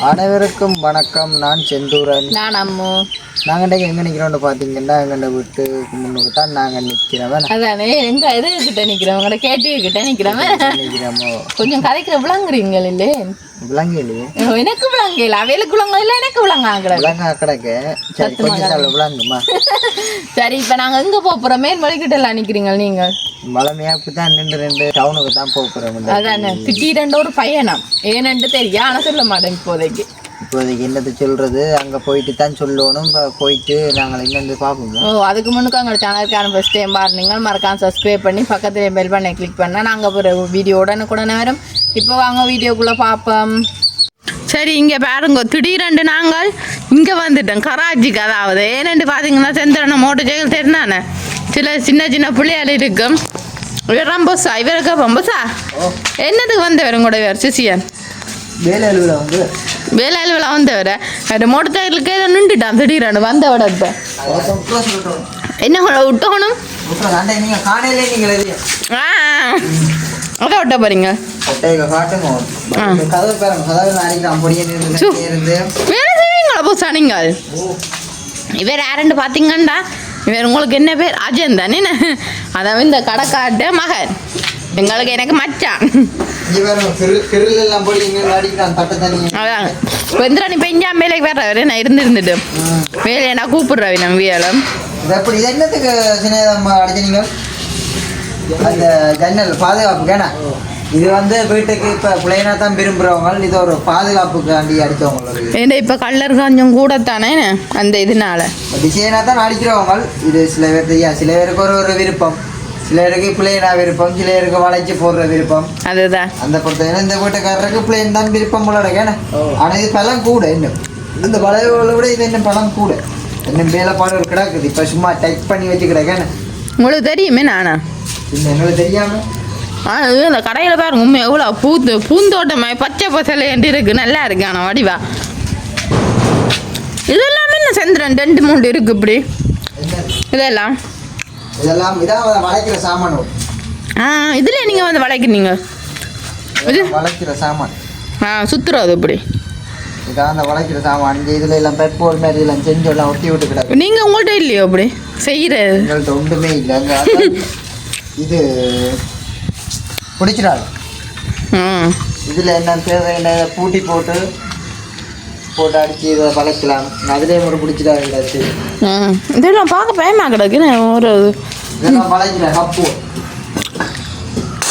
அனைவருக்கும் வணக்கம். நான் செந்தூரன். நான் அம்மு. நாங்கள் எங்கே நிற்கிறோம்னு பார்த்தீங்கன்னா எங்கள் வீட்டு முன்னுக்கு தான் நாங்கள் நிற்கிறவன். அதானே எங்க எதுக்கிட்ட நிற்கிறோம், உங்களோட கேட்டுக்கிட்ட நிற்கிறோமோ. கொஞ்சம் கதைக்கிற விளங்குறீங்க இல்லையே? விளங்கு இல்லையே, எனக்கு விளங்கு இல்லை, அவைகளுக்கு விளங்க இல்லை, எனக்கு விளங்க கிடக்கு. சரி, கொஞ்சம் விளங்குமா? சரி, இப்போ நாங்கள் எங்கே போகிறோம்? மேல் வழிகிட்டலாம் நிற்கிறீங்க நீங்கள்? வளமையாக இப்படி தான் ரெண்டு டவுனுக்கு தான் போகிறோம். அதானே திடீரெண்டு ஒரு பயணம் ஏனென்று தெரியும், ஆனால் சொல்ல மாட்டேன் இப்போதைக்கு என்னது சொல்கிறது. அங்கே போயிட்டு தான் சொல்லணும். போயிட்டு நாங்கள் என்னென்னு பார்ப்போம். அதுக்கு முன்னுக்கு அங்கே சேனலுக்கான ஃபஸ்ட் டைம் பாருங்க, மறக்காம சப்ஸ்கிரைப் பண்ணி பக்கத்தில் பெல் பண்ணி கிளிக் பண்ணால் நாங்கள் ஒரு வீடியோ உடனுக்குடனே வரும். இப்போ வாங்க வீடியோக்குள்ளே பார்ப்போம். சரி, இங்கே பாருங்க, திடீரெண்டு நாங்கள் இங்கே வந்துட்டோம் கராச்சிக்கு. அதாவது ஏனென்று பார்த்தீங்கன்னா செந்திரனை மோட்டர் சைக்கிள் தெரிந்தானே சில சின்ன சின்ன பிள்ளையால் இருக்கும். இவர் ரம்பசா, இவருக்கு ரம்பசா என்னதுக்கு வந்தவர் கூட இவர் சிசியன் வேலை அலுவலா வந்தவர். அது மோட்டர் சைக்கிளுக்கு ஏதோ நின்றுட்டான் திடீரெண்டு வந்தவட. இப்போ என்ன விட்டோணும்? அதை விட்ட போறீங்க? வேலை செய்வீங்களா போசா நீங்கள்? இவர் யாருன்னு பார்த்தீங்கண்டா, இவர் உங்களுக்கு என்ன பேர்? அஜயன் தானே? அதாவது இந்த கடைக்காட்டு மகன், எங்களுக்கு எனக்கு மச்சான். அதான் வெந்திராணி பெஞ்சா வேலைக்கு வர்றவர். நான் இருந்துட்டு வேலையை நான் கூப்பிடுறேன் நம்ம வீரம். என்னத்துக்கு அடிச்சீங்க? அந்த ஜன்னல் பாதுகாப்புக்கான இது வந்து வீட்டுக்கு இப்போ பிள்ளைனா தான் விரும்புகிறவங்க, இது ஒரு பாதுகாப்புக்காண்டி அடித்தவங்க. ஏன்னா இப்போ கலர் கொஞ்சம் கூட தானே அந்த இதனால டிசைனாக தான் அடிக்கிறவங்க. இது சில பேர் தெரியாது, சில பேருக்கு ஒரு விருப்பம், சில பேருக்கு பிள்ளைனா விருப்பம், சில பேருக்கு வளைச்சி போடுற விருப்பம். அதுதான் அந்த பொறுத்த இந்த வீட்டுக்காரருக்கு பிள்ளைன் தான் விருப்பம் போலடக்கேன. ஆனால் இது பழம் கூட, இன்னும் இந்த வளைவுகளை விட இது இன்னும் பழம் கூட, இன்னும் வேலைப்பாடு ஒரு கிடக்குது. இப்போ சும்மா டைப் பண்ணி வச்சு கிடக்கேன. உங்களுக்கு தெரியுமே நானா? இல்லை, எங்களுக்கு தெரியாமல். இந்த கடையில் பாருங்க, உண்மை எவ்வளோ பூந்தோட்டமாக பச்சை பசலைன்ட்டு இருக்கு, நல்லா இருக்கு. ஆனால் வடிவா இதெல்லாமே என்ன சந்திரன் 2-3 இருக்கு இப்படி. இதெல்லாம் இதான் வளைக்கிற சாமான். இதில் நீங்கள் வந்து வளைக்கிறீங்க, இது வளைக்கிற சாமான். சுற்றுறது இப்படி இதான் அந்த வளைக்கிற சாமான். இங்கே இதில் எல்லாம் பெட்ரோல் மாதிரி எல்லாம் செஞ்சு எல்லாம் ஒட்டி விட்டு கிடக்கு. நீங்கள் உங்கள்கிட்ட இல்லையோ அப்படி செய்கிறது? எங்கள்கிட்ட ஒன்றுமே இல்லை. இது பிடிச்சிடாது. இதில் என்ன தேவை, என்ன பூட்டி போட்டு அடிச்சு இதை வளைக்கலாம். அதுலேயே ஒரு பிடிச்சிடாது. இதெல்லாம் பார்க்க பயமா கிடக்கு. ஒரு இதெல்லாம் வளைக்கிற கப்பு,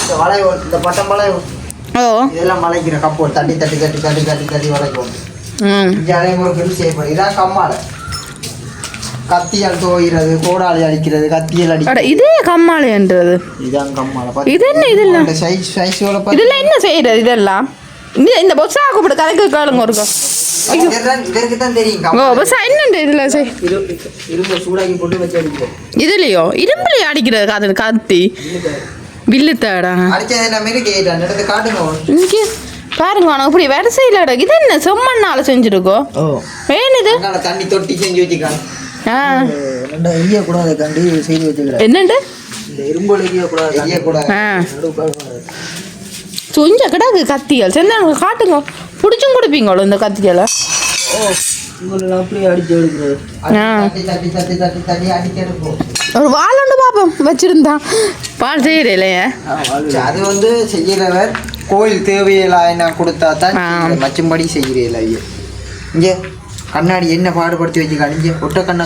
இந்த வளைவு, இந்த பட்டம் வளைவு, இதெல்லாம் வளைக்கிற கப்பு தட்டி தட்டி தட்டி தட்டி தட்டி தட்டி வளைக்கும். இங்கே அதே ஒரு செய்யப்படும். இதான் கம்மாலை. கத்தியால் தோயிறது, கோடாலி அடிக்கிறது, கத்தியால் அடிக்கிறது. இதே கம்மாலை என்றது. இதான் கம்மாலை. இது என்ன? இதெல்லாம் இதெல்லாம் என்ன செய்யறது? இதெல்லாம் இந்த பொசா கூப்பிட்டு கதைக்கு கேளுங்க ஒரு இதற்கு தான் தெரியும். பொசா என்னண்டு இதுல இரும்பு சூடாக்கி போட்டு வச்சு அடிக்கிறது. இதுலயோ இரும்புலயோ அடிக்கிறது? அது கத்தி வில்லு தேடா அடிச்சது எல்லாமே கேட்டான். எடுத்து காட்டுங்க. இங்கே பாருங்க, உனக்கு இப்படி வரிசையில் அடக்கு. இது என்ன செம்மண்ணால செஞ்சிருக்கோம்? வேணுது தண்ணி தொட்டி செஞ்சு வச்சுக்காங்க. என்னண்டு கொஞ்ச கிடாக்கு கத்திகள் செஞ்சா காட்டுங்க. பிடிச்சும் கொடுப்பீங்களோ இந்த கத்திகளை? ஒரு வால் ஒன்று பார்ப்போம் வச்சிருந்தான். பால் செய்யற இல்லையா? அது வந்து செய்யறவர் கோயில் தேவையில்லை கொடுத்தா தான் மச்சும்படி செய்கிறீங்களா? இங்கே கண்ணாடி என்ன பாடுபடுத்தி வச்சு கணிஞ்சு ஒட்ட கண்ணா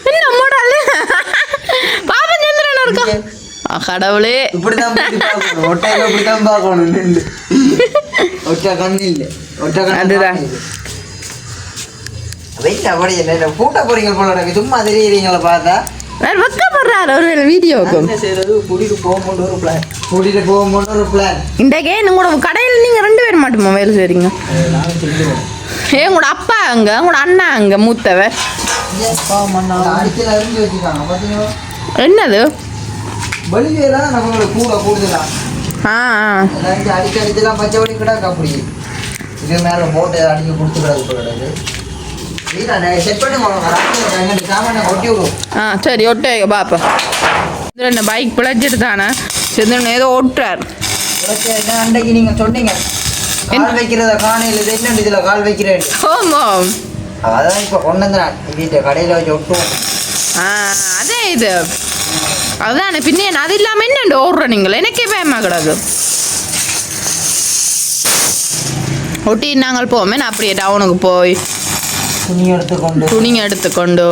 என்ன மூடாது பாப்பன் சந்திரன் இருக்கா? கடவுளே, இப்படிதான் ஒட்டையில இப்படிதான் பார்க்கணும். ஒற்ற கண்ணு இல்லை, ஒற்ற கண்ணு. அதுதான் வெயிட் அப்படி என்ன கூட்ட போறீங்க போல. சும்மா தெரியுறீங்களா? பார்த்தா வேற வெக்கப்படுறாரு ஒரு வீடியோக்கு. என்ன செய்யறது? கூட்டிட்டு போகும்போது ஒரு பிளான். இன்றைக்கே உங்களோட கடையில் நீங்க 2 பேர் மட்டுமா வேலை செய்றீங்க? ஏன் உங்களோட அப்பா அங்க, உங்களோட அண்ணா அங்க மூத்தவர் அடிக்கல அறிஞ்சு வச்சுக்காங்க பாத்தீங்களா? என்னது வெளியெல்லாம் நம்ம கூடுதலாம் அடிக்கடிலாம் பச்சைப்படி கிடாக்கு அப்படி இது மேலே போட்டு அடிக்க கொடுத்து கிடாக்கு போடுறது. செட் பண்ணி சாமான ஒட்டி விடும். சரி ஒட்டே பாப்பா. இந்த பைக் பிழைச்சிட்டு தானே செதுன்னு ஏதோ ஒட்டுறார். அன்றைக்கு நீங்க சொன்னீங்க கால் வைக்கிறத காணையில் இது என்ன இதுல கால் வைக்கிறேன். ஆமாம் அதான் இப்போ கொண்டு வந்து நான் வீட்டை கடையில் வச்சு ஒட்டுவோம். அதே இது அதுதானே பின்ன அது இல்லாமல் என்னண்டு ஓடுற நீங்கள் எனக்கே பயமா கிடாது. ஒட்டி நாங்கள் போவோமே நான் அப்படியே டவுனுக்கு போய் துணிங்க எடுத்துக்கொண்டு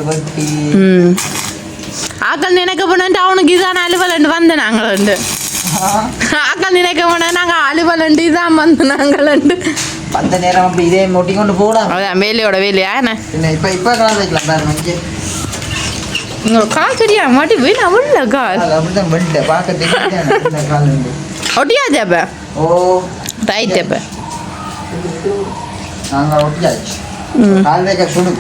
வெட்டி ஆக்கள் நினைக்க போனேன் டவுனுக்கு இதான் அலுவலண்டு வந்த நாங்களண்டு. ஆக்கள் நினைக்க போனேன் நாங்கள் அலுவலண்டு இதான் வந்து நாங்களண்டு அந்த நேரம் அப்படி இதே ஒட்டி கொண்டு போகலாம். அதான் வேலையோட வேலையா என்ன இப்போ கால் வைக்கலாம் பாருங்க. இங்கே கால் சரியா மாட்டி வேணும் அவ்வளோ கால் அப்படிதான் வெட்ட பார்க்க தெரியும் கால் ஒட்டியாச்சு அப்போ. ஓ ரைட் அப்போ நாங்கள் ஒட்டியாச்சு. கால் வைக்க சுடு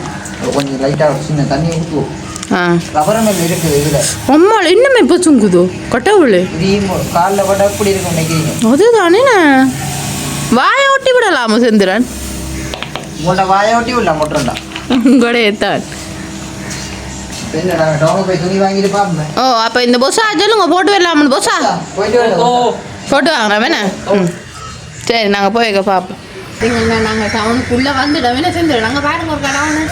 கொஞ்சம் லைட்டாக சின்ன தண்ணி ஊற்றுவோம். ரப்பரங்கள் இருக்குது இதில். அம்மாள் இன்னுமே இப்போ சுங்குதோ கட்டவுள் காலில் பட்ட எப்படி இருக்கும் நினைக்கிறீங்க? அதுதானே வாயை ஒட்டி விடலாமா செந்திரன்? உங்கள்கிட்ட வாயை ஒட்டி விடலாம் மொட்டா உங்களே தான். துணி வாங்கிட்டு பாப்பேன். ஓ அப்போ இந்த பொசா சொல்லுங்க போட்டு வரலாம்னு பொசா போட்டு வாங்க வேணா. சரி நாங்கள் போய் பார்ப்போம். நாங்கள் டவுனுக்குள்ளே வந்துட்டோம் வேணா செஞ்சிடும். நாங்கள் பாருங்க ஒரு டவுனு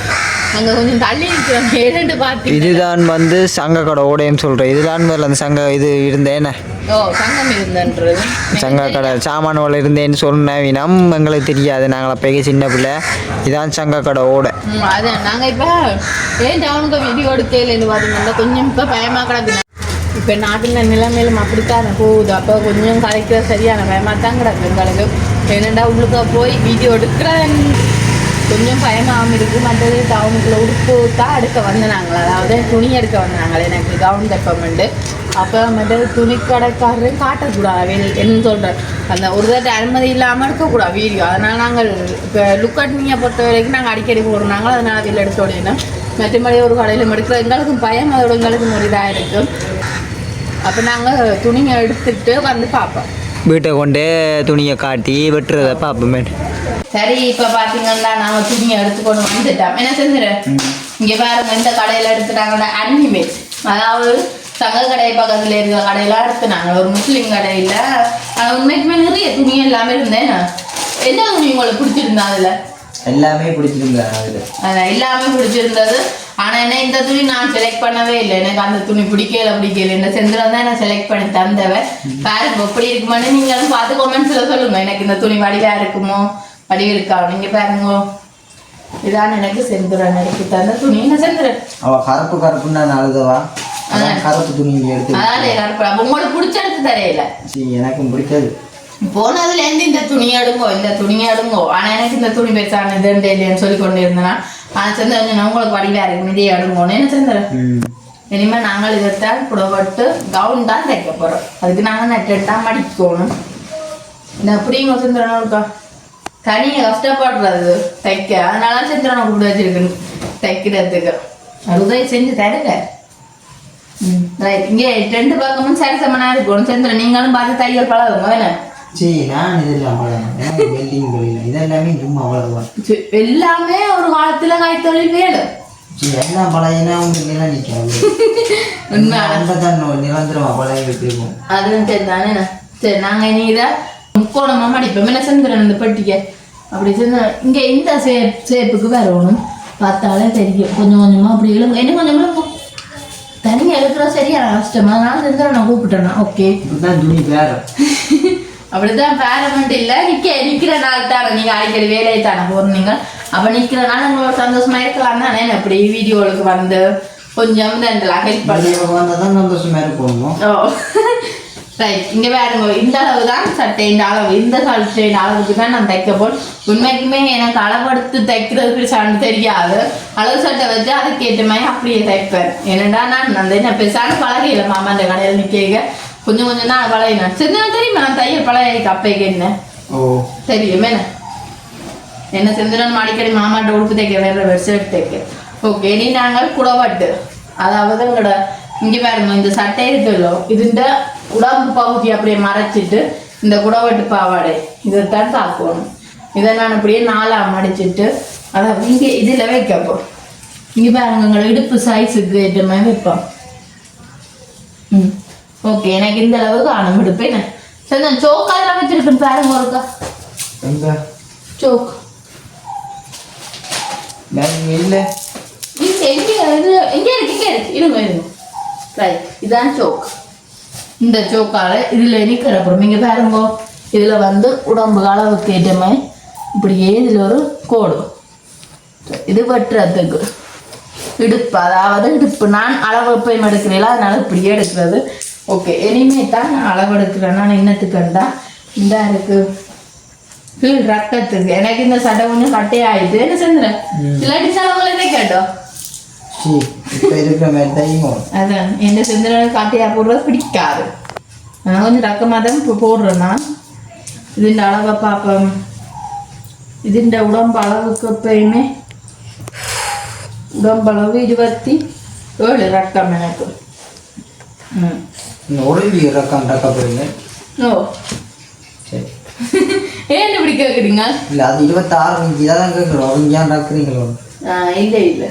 நாங்கள் கொஞ்சம் தள்ளி இருக்கிறோம். 2 பார்த்து இதுதான் வந்து சங்க கடை ஓடைன்னு சொல்கிறேன். இதுதான் முதல்ல அந்த சங்க இது இருந்தேன்னு. ஓ சங்கம் இருந்தன்றது சங்க கடை சாமான்கள் இருந்தேன்னு சொன்னவினம் எங்களுக்கு தெரியாது. நாங்கள் அப்போ சின்ன பிள்ளை. இதான் சங்க கடை ஓடை. அதான் நாங்கள் இப்போ ஏன் டவுனுக்கு வீடியோ எடுக்கலேன்னு பார்த்தீங்கன்னா கொஞ்சம் இப்போ பயமாக கிடக்குது. இப்போ நாட்டில் நிலைமையிலும் அப்படித்தான் போகுது. அப்போ கொஞ்சம் கலைக்கிற சரியான பயமாக தான் கிடக்கு எங்களுக்கு. என்னடா உள்ளுக்க போய் வீடியோ எடுக்கிற கொஞ்சம் பயமாகவும் இருக்குது. மற்றது டவுனுக்குள்ளே உடுப்பு தான் எடுக்க வந்தாங்களா, அதாவது துணி எடுக்க வந்தாங்களே எனக்கு கவுன் தைப்பமெண்டு. அப்போ மற்றது துணி கடைக்காரரையும் காட்டக்கூடாது என்னன்னு சொல்கிறேன். அந்த ஒரு தடவை அனுமதி இல்லாமல் எடுக்கக்கூடாது வீடியோ. அதனால் நாங்கள் இப்போ லுக்கட்னியை பொறுத்த வரைக்கும் நாங்கள் அடிக்கடி போடுறாங்களோ அதனால் அதில் எடுத்த உடனே மற்றபடி ஒரு கடையில் எடுக்கிற எங்களுக்கும் பயம் அதோட எங்களுக்கும் ஒரு இதாக இருக்கும். அப்போ நாங்கள் துணியை எடுத்துகிட்டு வந்து பார்ப்போம். வீட்டை கொண்டு துணியை காட்டி வெட்டுறதை பார்ப்போமே. சரி இப்போ பார்த்தீங்கன்னா நாங்கள் துணியை எடுத்துக்கொண்டு வந்துட்டோம். என்ன செஞ்சுரு இங்கே பாருங்க இந்த கடையில் எடுத்துட்டாங்கன்னா அன்னிமேட், அதாவது சங்க கடை பக்கத்தில் இருக்கிற கடையெல்லாம் எடுத்துனாங்க. ஒரு முஸ்லீம் கடையில் உண்மைக்குமே நிறைய துணி எல்லாமே இருந்தேன். என்ன துணி உங்களுக்கு பிடிச்சிருந்தா? அதில் எல்லாமே பிடிச்சிருந்தா? அதில் எல்லாமே பிடிச்சிருந்தது. ஆனால் என்ன இந்த துணி நான் செலக்ட் பண்ணவே இல்லை. எனக்கு அந்த துணி பிடிக்கல இந்த செந்தில் தான் நான் செலக்ட் பண்ணி தந்தவன். பாருங்க எப்படி இருக்குமான்னு நீங்களும் பார்த்து கமெண்ட்ஸில் சொல்லுங்க. எனக்கு இந்த துணி வடிவா இருக்குமோ வடிவு இருக்கா நீங்க பாருங்க. இதான் எனக்கு செந்துரன் எடுத்து தந்த துணி. என்ன செந்துரன் அவ கருப்புன்னு நான் அழுதவா கருப்பு துணி எடுத்து அதான் கருப்பு உங்களுக்கு பிடிச்ச எடுத்து தரையில. எனக்கும் பிடிக்காது. போனதுலேருந்து இந்த துணியை எடுங்கோ. ஆனால் எனக்கு இந்த துணி பெருசான இதுன்னு இல்லைன்னு சொல்லி கொண்டு இருந்தேன்னா செந்தரன் உங்களுக்கு வடிவா இருக்கு இதே எடுங்கோன்னு. என்ன செந்தரன் இனிமேல் நாங்கள் இதைத்தான் புடப்பட்டு கவுன் தான் தைக்க போகிறோம். அதுக்கு நாங்கள் நெட்டாக மடிக்கணும். இந்த அப்படிங்க செந்தரன் இருக்கா தனியாக கஷ்டப்படுறது தைக்க. அதனால செந்திரனை கூப்பிட்டு வச்சிருக்கணும் தைக்கிறதுக்கு. உதவி செஞ்சு தருங்க. இங்கே 2 பக்கமும் சரி சமனாக இருக்கணும். செந்திரன் நீங்களும் பார்த்து தையல் பழகுங்க வேணும். எல்லாமே ஒரு காலத்துல கைத்தொழில் வேணும். எல்லாம் பழையனா நிரந்தரமா பழைய அதுவும் சரி தானே. சரி நாங்க இனி இதை முக்கோணமா மடிப்போம். என்ன செந்திரன் இந்த பெட்டிக்க அப்படி செஞ்ச இங்க இந்த சேப்புக்கு வரணும். பார்த்தாலே தெரியும். கொஞ்சம் கொஞ்சமா அப்படி இழுங்க. என்ன கொஞ்சம் இழுக்கும். தனியாக எழுதுற சரியா கஷ்டமா. நான் செந்திரன் நான் கூப்பிட்டேன்னா ஓகே துணி வேற அப்படிதான் பேரமெண்ட் இல்லை. நிற்கிற நாள் தானே நீங்கள் அடிக்கடி வேலையை தானே போடுறீங்க. அப்போ நிற்கிற நாள் உங்களோட சந்தோஷமா இருக்கலாம் தானே. அப்படி வீடியோவுக்கு வந்து கொஞ்சம் ஹெல்ப் பண்ணி தான் சந்தோஷமா இருக்கணும். ஓ ரைட் இங்க பாருங்க இந்த அளவு தான் சட்டையின் அளவு இந்த சட்டையின் அளவுக்கு தான் நான் தைக்க போல் உண்மைக்குமே எனக்கு அளவெடுத்து தைக்கிறதுக்கு சான்று தெரியாது அளவு சட்டை வச்சு அதுக்கேற்ற மாதிரி அப்படியே தைப்பேன் ஏன்னா நான் அந்த என்ன பெருசான பழகையில மாமா அந்த கடையில் நிற்க கொஞ்சம் கொஞ்சம் தான் பழகினேன் சரி தெரியுமா நான் தையல் பழக அப்பைக்கு என்ன தெரியுமே என்ன செஞ்சிடணும் அடிக்கடி மாமாட்ட உடுப்பு தைக்க வேற வெப்சைட் தைக்க ஓகே இனி நாங்கள் குடவட்டு அதாவது உங்களோட இங்கே பாருங்க இந்த சட்டை இருக்குல்லோ இதுண்ட உடம்பு பகுதி அப்படியே மறைச்சிட்டு இந்த குடவட்டு பாவாடை இதைத்தான் தாக்கணும் இதை நான் அப்படியே 4ஆ மடிச்சிட்டு அதாவது இங்கே இதில் வைக்கப்போம் இங்கே பாருங்க உங்களோட இடுப்பு சைஸுக்கு ஏற்ற மாதிரி வைப்போம் ஓகே எனக்கு இந்த அளவுக்கு ஆணும் இடுப்பேன் சரி நான் சோக்கு அதெல்லாம் வச்சிருக்கேன் பாருங்க ஒருக்கா சோக்கு இல்லை இதான் சோக் இந்த சோக்கால இதுல நிக்கிற அப்புறம் நீங்க பாருங்க இதுல வந்து உடம்பு அளவுக்கு ஏற்ற மாதிரி இப்படியே இதுல ஒரு கோடு இது வெட்டுறதுக்கு இடுப்பு அதாவது இடுப்பு நான் அளவு எப்பயும் எடுக்கிறீங்களா அதனால இப்படியே எடுக்கிறது ஓகே இனிமே தான் நான் அளவு எடுக்கிறேன் நான் என்னத்துக்குண்டா இந்த இருக்கு கீழ் ரக்கத்துக்கு எனக்கு இந்த சட்டை கொஞ்சம் கட்டையாயிட்டு என்ன செஞ்சுறேன் இல்லாட்டி செலவுகளே கேட்டோம் அதான் என்ன செஞ்சு காட்டையா போடுறது பிடிக்காது நான் கொஞ்சம் ரக்கமாக தான் இப்போ போடுறேன் நான் இதுண்ட அளவை பார்ப்பேன் இதுண்ட உடம்பு அளவுக்கு எப்பயுமே உடம்பளவு 27 ரக்கம் எனக்கு ஓ சரி ஏன் இப்படி கேட்குறீங்க இல்லை அது 26 இன்ச்சு தான் கேட்குறோம் ஏன் நடக்குறீங்களோ இல்லை இல்லை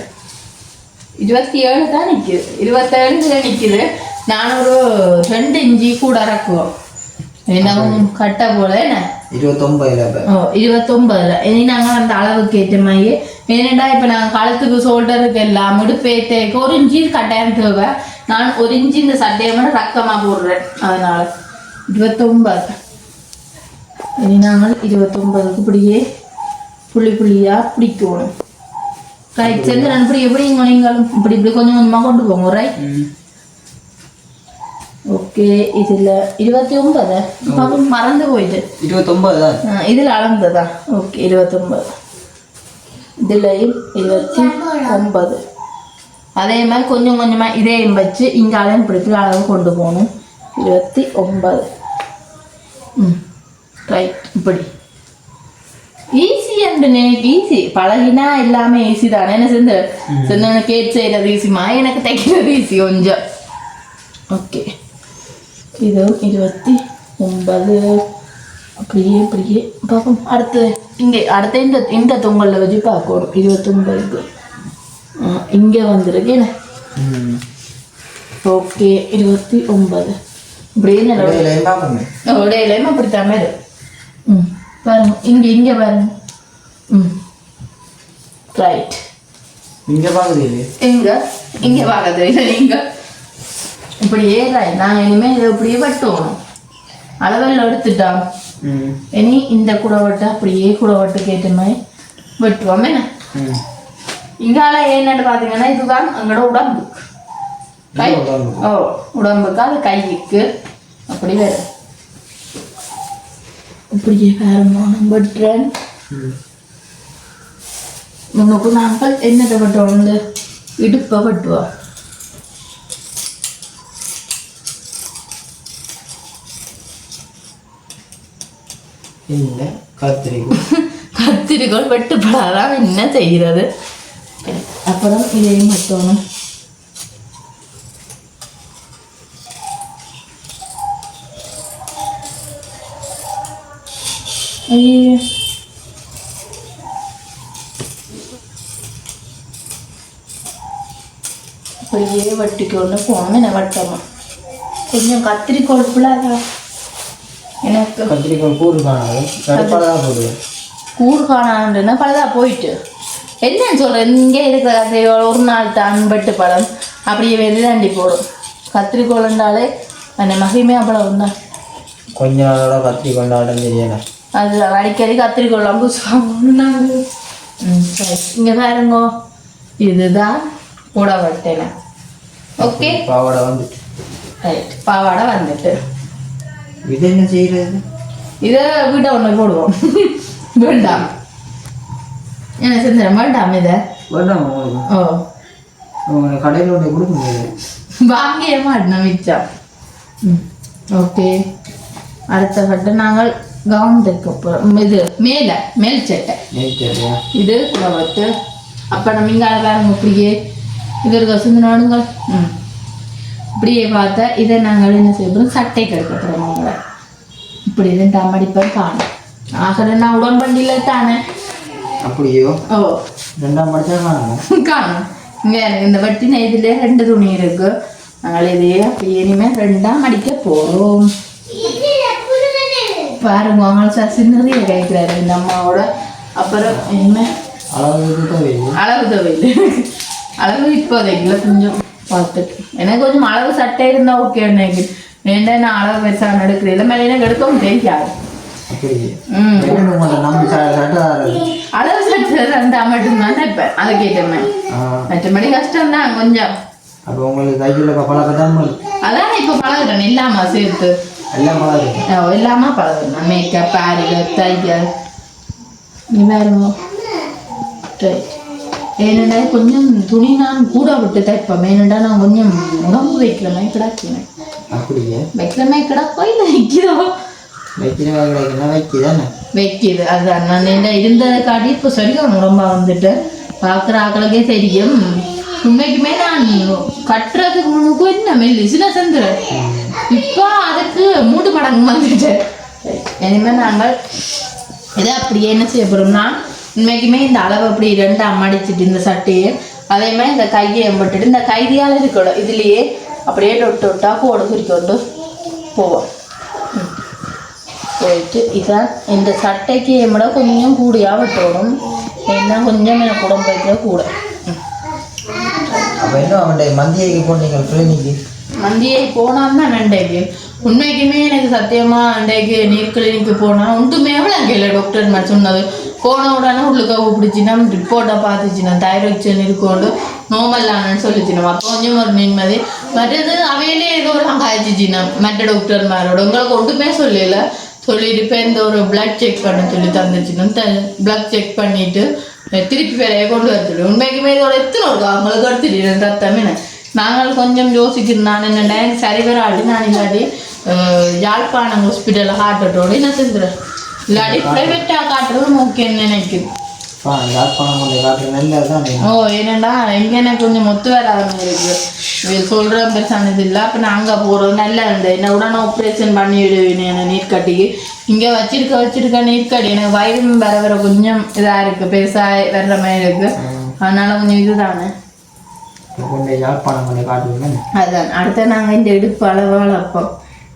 27 தான் நிற்கிது 27 நிற்கிது நான் ஒரு 2 இன்ச்சு கூட இறக்குவோம் என்ன கட்ட போல என்ன 29 இனி நாங்கள் அந்த அளவுக்கு ஏற்ற மாதிரி ஏன்னா இப்போ நாங்கள் கழுத்துக்கு ஷோல்டருக்கு எல்லாம் இடுப்பேத்தேக்கு 1 இன்ச்சு கட்டாயம் தேவை நான் 1 இன்ச்சு இந்த சட்டையை மட்டும் ரக்கமாக போடுறேன் அதனால 29 இனி நாங்கள் 29க்கு இப்படியே புள்ளியாக பிடிக்கணும் ரைட் சேர்ந்து நான் இப்படி எப்படி நீங்களும் இப்படி இப்படி கொஞ்சம் கொஞ்சமாக கொண்டு போங்க ரைட் ஓகே இதில் 29 மறந்து போயிட்டு 29 தான் இதில் அளந்ததா ஓகே 29 இதுலையும் 29 அதே மாதிரி கொஞ்சம் கொஞ்சமாக இதையும் வச்சு இங்காலையும் இப்படி அளவு கொண்டு போகணும் 29 ரைட் இப்படி ஈஸி அண்ட் ஈஸி பழகினா எல்லாமே ஈஸி தானே என்ன செஞ்சு கேட் செய்கிறது ஈஸிமா எனக்கு தைக்கிறது ஈஸி கொஞ்சம் ஓகே இது 29 அப்படியே இப்படியே பார்ப்போம் அடுத்து இங்கே அடுத்த இந்த தொங்கலில் வச்சு பார்க்கணும் 29க்கு இங்கே வந்துருக்கு என்ன ஓகே 29 இப்படியே உடையிலையும் அப்படித்தாமே பாருங்க இங்கே பாருங்க ரைட் இங்கே பார்க்குது இங்கே பார்க்குது இல்லை நீங்கள் இப்படியே ரைட் நாங்கள் இனிமேல் இதை இப்படியே வெட்டுவோம் அளவில் எடுத்துட்டோம் இனி இந்த குடவட்டை அப்படியே குடவட்டுக்கு ஏற்ற மாதிரி வெட்டுவோம் என்ன இங்கால என்னன்னு பார்த்தீங்கன்னா இதுதான் எங்களோட உடம்பு கை உடம்புக்கு அது கைக்கு அப்படி வேறு இப்படியே வேறு வெட்டுறேன் முன்னுக்கு நாங்கள் என்னத்தை வெட்டுவோம் வந்து இடுப்பை வெட்டுவோம் இல்லை கத்திரிக்கோள் வெட்டுப்படாதான் என்ன செய்கிறது அப்புறம் இதையும் வெட்டணும் இப்படியே வட்டிக்கொண்டு போனோம் என்ன வட்டணும் கொஞ்சம் கத்திரிக்கோள் பிள்ளாதான் எனக்கு கத்திரிக்கோள் கூறு காணாது கூறு காணாதுன்னா பலதா போயிட்டு என்னன்னு சொல்கிறேன் இங்கே இருக்கிற கத்திரிக்கோள் ஒரு நாள் தான் வெட்டு பழம் அப்படியே வெளிதாண்டி போடும் கத்திரிக்கோள்னாலே அந்த மகிமே அவ்வளவு தான் கொஞ்ச நாளோட கத்திரிக்கோள் தெரியல அது அடிக்கடி கத்திரிக்கோள் புதுசாக சரி இங்கே பாருங்க இதுதான் புடவட்டை ஓகே பாவாடை வந்துட்டு ரைட் பாவாடை வந்துட்டு இது என்ன செய்யறது? இதை வீட்டை ஒன்று போடுவோம். வேண்டாம் என்ன செஞ்சிட வேண்டாம் இதை வேண்டாம். ஓ கடையில் ஒன்று கொடுக்க முடியாது. வாங்கிய மாட்டோம் மிச்சம். ஓகே அடுத்த கட்ட நாங்கள் கவுன் தைக்க போகிறோம். இது மேல் சட்டை இது குளவத்து. அப்போ நம்ம இங்கே வேறுங்க இப்படியே இது ஒரு கசந்து நாடுங்கள். இப்படியே பார்த்தா இதை நாங்கள் என்ன செய்ய போகிறோம், சட்டை கெடுக்க போகிறோம். அவங்கள இப்படி ரெண்டாம் அடிப்பேன் காணும். ஆகலை நான் உடன் பண்ணியில் தானே. அப்படியோ? ஓ ரெண்டாம் படிச்சா காணும். காணும். இங்கே எனக்கு இந்த வட்டின இதுலேயே 2 துணி இருக்கு. நாங்கள் இதையே அப்படி இனிமேல் 2ஆம் அடிக்க போகிறோம். பாருங்க அவங்க சின்னதே கேட்குறாரு இந்த அம்மாவோட. அப்புறம் இனிமேல் அளவு தவையில் அளவு இப்போதைக்குள்ள கொஞ்சம் பார்த்துட்டு எனக்கு கொஞ்சம் அளவு சட்டை இருந்தால் ஓகே. எனக்கு வேண்டா நான் அளவு பெருசாக எடுக்கிறேன். இல்லை மேலே எனக்கு எடுக்கவும் தெரியாது. அளவு சட்டை 2 மட்டும்தான் தைப்பேன். அதை கேட்டேன். மற்றபடி கஷ்டம் தான் கொஞ்சம். அப்போ உங்களுக்கு தைக்கல பழக்கத்தான். அதான் இப்போ பழகுறேன் இல்லாம சேர்த்து இல்லாம பழகுறேன். மேக்கப் ஆரிகள் தைக்க நீ வேறுங்க. ஏன்னா கொஞ்சம் துணி நான் கூட விட்டு தைப்பேன். ஏன்னா நான் கொஞ்சம் உடம்பு வைக்கிற மாதிரி கிடக்குவேன். அப்படியே வைக்கிற மாதிரி கிடப்போ இல்லை வைக்கிறோம் வைக்கிது. அதுதான் நான் என்ன இருந்ததை காட்டி இப்போ சரியாக உடம்பா வந்துட்டு பார்க்குற ஆக்களுக்கே தெரியும். உண்மைக்குமே நான் கட்டுறதுக்கு முன்னுக்கு என்ன மெல்லிசுல செஞ்சுறேன். இப்போ அதுக்கு 3 மடங்கு வந்துட்டேன். இனிமேல் நாங்கள் இதை அப்படியே என்ன செய்ய போகிறோம்னா உண்மைக்குமே இந்த அளவு அப்படி 2ஆம் அடிச்சுட்டு இந்த சட்டையை அதே மாதிரி இந்த கையை எம்பிட்டுட்டு இந்த கைதியால் இருக்கணும். இதுலேயே அப்படியே டொட்டா கோடு குறிக்கொண்டு போவோம். போயிட்டு இதான் இந்த சட்டைக்கு எம்மட கொஞ்சம் கூடியா விட்டோடும். ஏன்னா கொஞ்சம் எனக்கு உடம்பு வைக்கிற கூட. மந்தியை போனான்னா நண்டைக்கு உண்மைக்குமே எனக்கு சத்தியமா அண்டைக்கு நீர் கிளினிக்கு போனா ஒன்றுமே விளங்கல. டாக்டர் மாதிரி சொன்னது போன உடனே உள்ளுக்க பிடிச்சினா ரிப்போர்ட்டை பார்த்துச்சுனா தைராய்டு இருக்கோண்டு நோமல்லானு சொல்லிச்சுனா அப்போ கொஞ்சம் ஒரு நிம்மதி. மற்றது அவையிலே ஏதோ எல்லாம் காய்ச்சிச்சுனா மற்ற டாக்டர் மாதிரோட உங்களுக்கு ஒன்றுமே சொல்லல. சொல்லிட்டு இப்போ இந்த ஒரு பிளட் செக் பண்ண சொல்லி தந்துச்சுன்னா பிளட் செக் பண்ணிட்டு திருப்பி வேலையை கொண்டு வர சொல்லி. உண்மைக்குமே இதோட எத்தனை இருக்கும் அவங்களுக்கு எடுத்துட்டு ரத்தமே. நாங்கள் கொஞ்சம் யோசிக்கிறோம். நான் என்ன சரி வர ஆடி நான் இல்லாட்டி யாழ்ப்பாணம் ஹாஸ்பிட்டலில் காட்டுறதோடு என்ன செஞ்சுறேன். இல்லாட்டி ப்ரைவேட்டாக காட்டுறது ஓகேன்னு நினைக்குது. ஓ ஏன்னாண்டா இங்கே எனக்கு கொஞ்சம் ஒத்து வராத இருக்குது. சொல்கிற பெருசானது இல்லை. அப்போ நான் அங்கே போகிறது நல்லா இருந்தேன். என்ன உடனே ஆப்ரேஷன் பண்ணிவிடுவேன். என்ன நீர்க்கட்டிக்கு இங்கே வச்சிருக்க நீர்க்கட்டி எனக்கு வயிறு வர கொஞ்சம் இதாக இருக்குது. பெருசாக வர்ற மாதிரி இருக்குது. அதனால கொஞ்சம் இதுதானே. அதான் அடுத்த நாங்கள் இந்த இடுப்பு அளவால் அப்போம்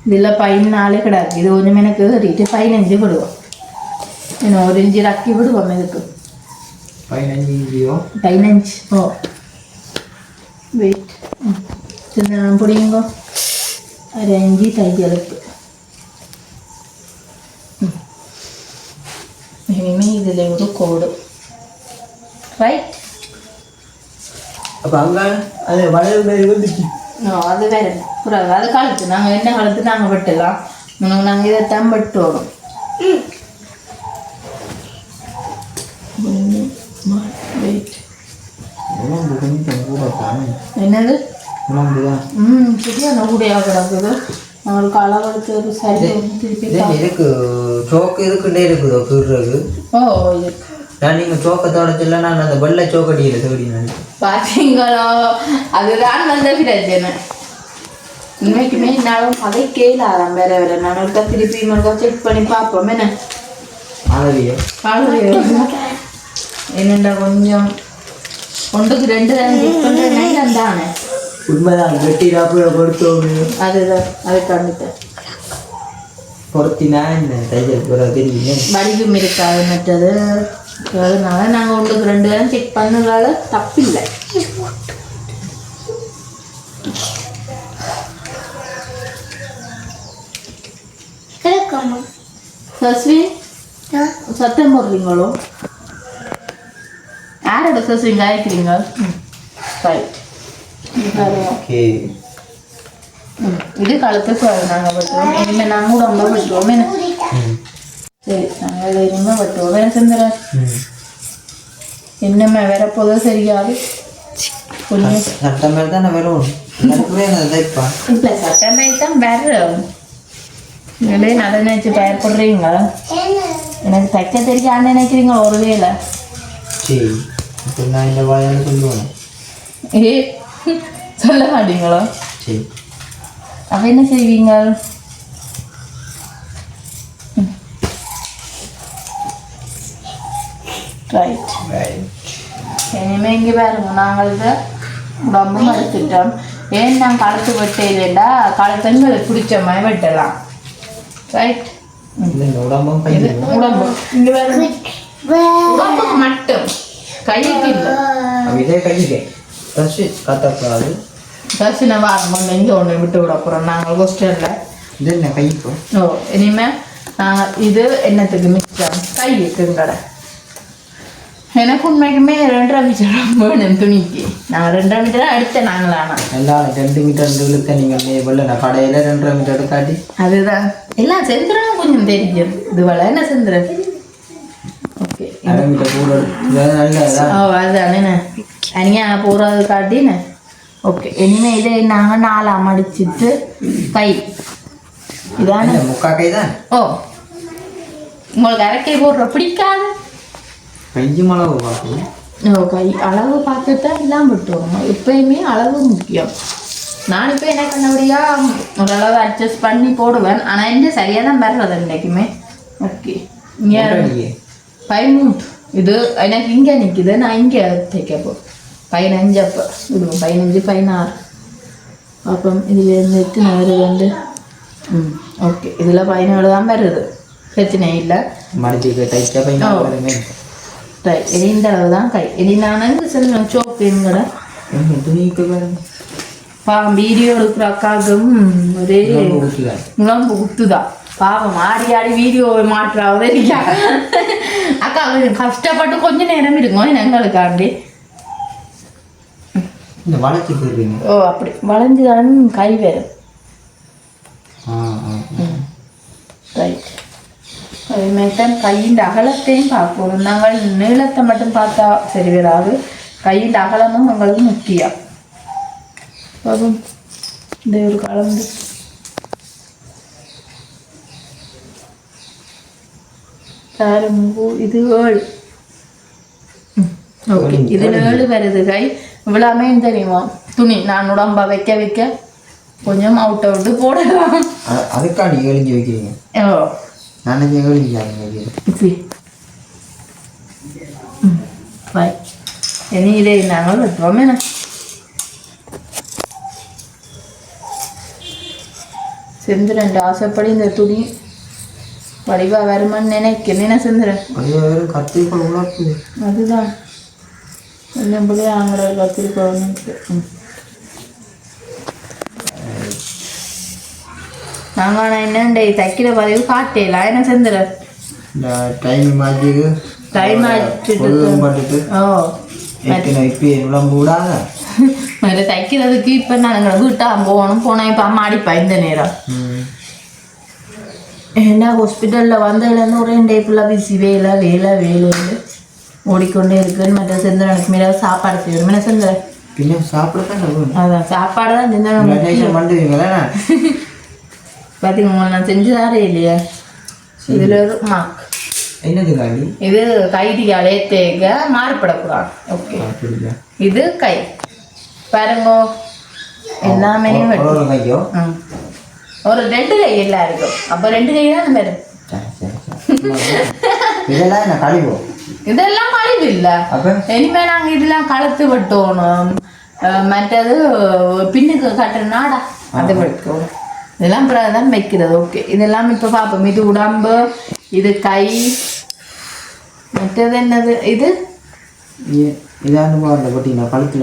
இதில் 14 கிடாது. இது கொஞ்சம் எனக்கு ஏறிட்டு 15 விடுவோம். இன்னும் 1 இன்ச்சு ரக்கி விடுவோம். இதுக்கு 15. ஓ வெயிட் பிடிங்கோ 1 இன்ச்சு தையலுக்கு. இனிமேல் இதில் ஒரு கோடு ரைட். அப்போ அங்கே அது வளையல் மாதிரி வந்துச்சு. அது வேற புறாது. அது கழுத்து நாங்கள் என்ன கழுத்து நாங்கள் வெட்டலாம். நாங்கள் இதைத்தான் வெட்டுவோம். என்னது சரியான கூடையா கிடக்குது. அவங்களுக்கு அளவெடுத்து ஒரு சரி திருப்பி இருக்கு. சோக்கு இருக்குண்டே இருக்குதோ கீழ்றது. ஓ இருக்கு. நான் நீங்கள் சோக்கத்தோட சொல்ல நான் அந்த வெள்ளை சோக்கடியில் தேடினேன். பார்த்தீங்களோ அதுதான் வந்த பிரச்சனை. உண்மைக்குமே என்னாலும் அதை கேளாதான் வேற வேற. நான் திருப்பி செக் பண்ணி பார்ப்போம். என்ன என்னண்டா கொஞ்சம் 1க்கு 2 தான் செக் பண்ணுறேன் தானே. உண்மைதான் வெட்டிடாப்புல பொறுத்தோம். அதுதான் அதை கண்டுட்டேன். பொறுத்தினா என்ன தையல் தெரியுங்க வடிவும் இருக்காது மற்றது. அதனால நாங்கள் 1க்கு 2 தான் செக் பண்ணதால தப்பில்லை. சஸ்வி சத்தம் போடுறீங்களோ? யாரோட சஸ்விங்க ஆயிக்கிறீங்க? ரைட். இது கழுத்துக்கு நாங்கள் வெட்டுவோம். இனிமேல் நாங்கள் உடம்ப வெட்டுவோம். என்ன சரி, நாங்கள் இனிமேல் வெட்டுவோம். வேறு செஞ்சுறேன் இன்னுமே வேற போதும் சரியாது. கொஞ்சம் சட்டமே தானே வரும். இல்லை சட்டமே தான் வேறு இல்லை. நல்லா நினச்சி பயப்படுறீங்க. எனக்கு தைக்க தெரியான்னு நினைக்கிறீங்க ஒரு வேலை. சரி, இப்போ நான் இந்த வாயால் சொல்லுவேன். ஏ சொல்ல மாட்டீங்களா? சரி, அப்போ என்ன செய்வீங்க? ரைட். இனிமேல் இங்கே பாருங்க, நாங்கள் இதை உடம்பும் எடுத்துட்டோம். ஏன் நான் கழுத்து வெட்டையிலேண்டா கழுத்துங்களுக்கு பிடிச்ச மாதிரி வெட்டலாம். ரைட். உடம்பும் உடம்பு இங்கே பாருங்க, உடம்புக்கு மட்டும், கைக்கு இல்லை. இதே கைக்கு கத்தக்கூடாது. கசினை வாங்க இங்கே ஒன்று விட்டு விட போகிறோம் நாங்கள் ஹோஸ்டலில். இது என்ன கைக்கு? ஓ, இனிமேல் இது என்னத்துக்கு மிச்சம் கைக்குங்கடை. எனக்கு உண்மைக்குமே 2.5 மீட்டர் வேணும் துணிக்கு. நான் 2.5 மீட்டர் எடுத்தேன். நாங்களானா எல்லாம் 2 மீட்டர் இழுத்த நீங்கள் வெள்ள கடையில் 2.5 மீட்டர் எடுக்காட்டி அதுதான் எல்லாம் செந்துடும். கொஞ்சம் தெரியும் இது வள என்ன செந்துடும். ஓகே, 1/2 மீட்டர் கூட நல்ல. ஓ அதுதானே தனியாக போகிறது காட்டின்னு. ஓகே, இனிமேல் இதை நாங்கள் 4 மடிச்சிட்டு கை இதானே முக்கா கை தான். ஓ, உங்களுக்கு அரைக்கை போடுற பிடிக்காது. கையும் அளவு பார்க்கணும். ஓ, கை அளவு பார்த்துதான் எல்லாம் விட்டுருவோம். எப்பயுமே அளவு முக்கியம். நான் இப்போ என்ன பண்ணபடியா ஓரளவு அட்ஜஸ்ட் பண்ணி போடுவேன். ஆனால் என்ன சரியாக தான் வர்றது இன்றைக்குமே. ஓகே, இங்கே 15 இது எனக்கு இங்கே நிற்குது. நான் இங்கே தைக்கப்போ 15 அப்போ விடுவோம். 15 16 அப்போ இதில் எத்தனை வருது? ஓகே, இதில் 17 தான் வருது. பிரச்சனை இல்லை. மடிச்சு தைக்க ரைட். இந்த அளவு தான் கை. இனி நான் சொல்லுவேன் சோப்புங்கிற துணிக்கு பாருங்க. வீடியோ எடுக்கிற அக்காவுக்கும் ஒரே முழம்பு குத்துதான். பாவம் ஆடி ஆடி வீடியோவை மாற்றாவது இருக்கா. அக்கா கஷ்டப்பட்டு கொஞ்ச நேரம் இருக்கும் எங்களுக்காண்டி. வளைச்சி போயிருவீங்க. ஓ, அப்படி வளைஞ்சுதான் கை வரும். ரைட். அதுமாதிரி கையின் அகலத்தையும் பார்க்கணும். நாங்கள் நீளத்தை மட்டும் பார்த்தா சரி வராது. கையின் அகலமும் உங்களுக்கு முக்கியம். அதுவும் இந்த ஒரு கலந்து இது 7. ஓகே, இதில் 7 வருது கை. இவ்வளோமே தெரியுமா துணி நான் உடம்பா வைக்க வைக்க கொஞ்சம் அவுட்டை விட்டு போடலாம். அதுக்காண்டி எழுஞ்சி வைக்கிறீங்க? ஓ, நான் இனி இதே நாங்கள் வெட்டுவோம். என்ன செந்துரன் ஆசைப்படி இந்த துணி வடிவா வருமான்னு நினைக்கிறேன். என்ன செந்துரன் அதுதான் என்னபடியே ஆங்கிற கத்திரிக்கோள். நாங்கள் என்ன தைக்கிற பதிவு காட்டலாம். என்ன செந்துற டைம் தைக்கிறதுக்கு இப்போ நாங்கள் வீட்டா போகணும். போனால் இப்போ அம்மா அடிப்பா இந்த நேரம். என்ன ஹாஸ்பிட்டலில் வந்ததுலேருந்து ஒரே ஃபுல்லாக பிஸி வேலை வேலை வேலைன்னு ஓடிக்கொண்டே இருக்குன்னு. மற்ற செந்தரனுக்கு மேலே சாப்பாடு செய்யணும். என்ன செந்துற பின்ன சாப்பிட அதான் சாப்பாடு தான் செந்தரன் பார்த்தீங்களா. நான் செஞ்சுதாரே இல்லையா. இதில் ஒரு மார்க் என்னது காண்டி இது கைதியாலே தேங்க மாறுபடக்கூடாது. ஓகே, இது கை பாருங்க எல்லாமே கையோ ஒரு 2 கை எல்லாம் இருக்கும். அப்போ 2 கை தான் வரும். இதெல்லாம் என்ன கழிவு? இதெல்லாம் கழிவு இல்லை. இனிமேல் நாங்கள் இதெல்லாம் கழுத்து வெட்டணும். மற்றது பின்னுக்கு கட்டுற நாடா அதை வெட்டணும். இதெல்லாம் அப்புறம் தான் வைக்கிறது. ஓகே, இதெல்லாம் இப்போ பார்ப்போம். இது உடம்பு, இது கை, மற்றது என்னது இது கழுத்துல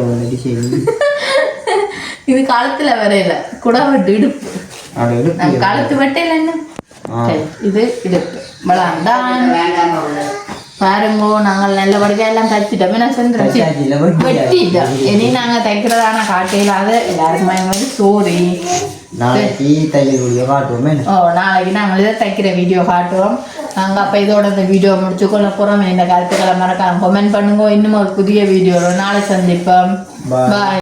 இது காலத்துல வரையில கூட வெட்டு இடுப்பு. கழுத்து வெட்டையில என்ன இது இடுப்பு வளர்ந்தான் பாருங்கோ. நாங்கள் நல்லபடியா எல்லாம் தைச்சிட்டோம். என்ன செஞ்சிட்டோம் வெட்டிட்டோம். இனி நாங்கள் தைக்கிறதான காட்டையிலாத எல்லாருக்குமே வந்து சோறு நாளைக்கு தையல் வீடியோ காட்டுவோமே. நாளைக்கு நாங்கள் இதை தைக்கிற வீடியோ காட்டுவோம். நாங்கள் அப்போ இதோட இந்த வீடியோ முடிச்சுக்கொள்ள போகிறோம். இந்த கருத்துக்களை மறக்காம கமெண்ட் பண்ணுங்க. இன்னும் ஒரு புதிய வீடியோவில் நாளை சந்திப்போம். பாய்.